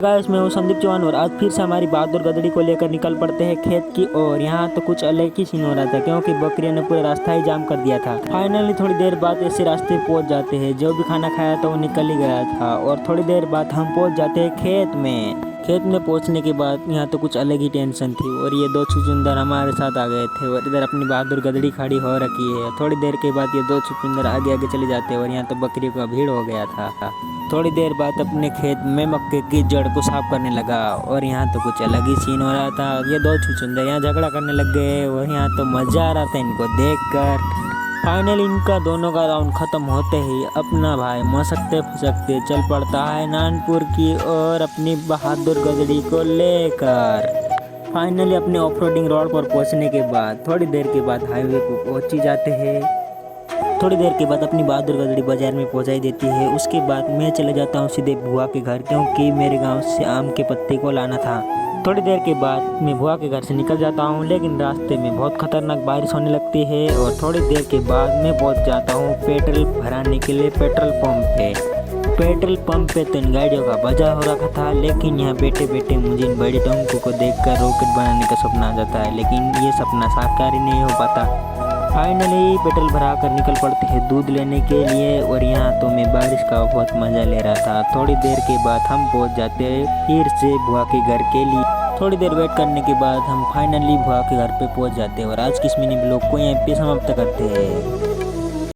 Guys मैं हूँ संदीप चौहान और आज फिर से हमारी बहादुर गधड़ी को लेकर निकल पड़ते हैं खेत की ओर। यहाँ तो कुछ अलग ही सीन हो रहा था क्योंकि बकरियों ने पूरा रास्ता ही जाम कर दिया था। फाइनली थोड़ी देर बाद ऐसे रास्ते पहुँच जाते हैं। जो भी खाना खाया था वो निकल ही गया था और थोड़ी देर बाद हम पहुँच जाते हैं खेत में। खेत में पहुंचने के बाद यहाँ तो कुछ अलग ही टेंशन थी और ये दो छुछुंदर हमारे साथ आ गए थे और इधर अपनी बहादुर गधड़ी खड़ी हो रखी है। थोड़ी देर के बाद ये दो छुछुंदर आगे आगे चले जाते और यहाँ तो बकरियों का भीड़ हो गया था। थोड़ी देर बाद अपने खेत में मक्के की जड़ को साफ करने लगा और यहाँ तो कुछ अलग ही सीन हो रहा था। ये दो छुछुंदर यहाँ झगड़ा करने लग गए और यहाँ तो मजा आ रहा था इनको देखकर। फाइनली इनका दोनों का राउंड खत्म होते ही अपना भाई मसकते फसकते चल पड़ता है नानपुर की ओर अपनी बहादुर गधड़ी को लेकर। फाइनली अपने ऑफरोडिंग रोड पर पहुंचने के बाद थोड़ी देर के बाद हाईवे को पहुंच ही जाते हैं। थोड़ी देर के बाद अपनी बहादुर गधड़ी बाजार में पहुंचाई देती है। उसके बाद मैं चले जाता हूं सीधे बुआ के घर क्योंकि मेरे गांव से आम के पत्ते को लाना था। थोड़ी देर के बाद मैं बुआ के घर से निकल जाता हूं लेकिन रास्ते में बहुत खतरनाक बारिश होने लगती है और थोड़ी देर के बाद मैं पहुंच जाता हूं पेट्रोल भराने के लिए पेट्रोल पंप पे। पेट्रोल पंप पे तो इन गाड़ियों का बाजार हो रखा था लेकिन यहाँ बैठे बैठे मुझे इन बड़ी टंकों को देखकर रॉकेट बनाने का सपना आ जाता है, लेकिन ये सपना साकार ही नहीं हो पाता। फाइनली पेट्रोल भरा कर निकल पड़ते हैं दूध लेने के लिए और यहाँ तो मैं बारिश का बहुत मज़ा ले रहा था। थोड़ी देर के बाद हम पहुँच जाते हैं फिर से बुआ के घर के लिए। थोड़ी देर वेट करने के बाद हम फाइनली बुआ के घर पे पहुँच जाते हैं और आज की इस मिनी ब्लॉग को यहीं पे समाप्त करते हैं।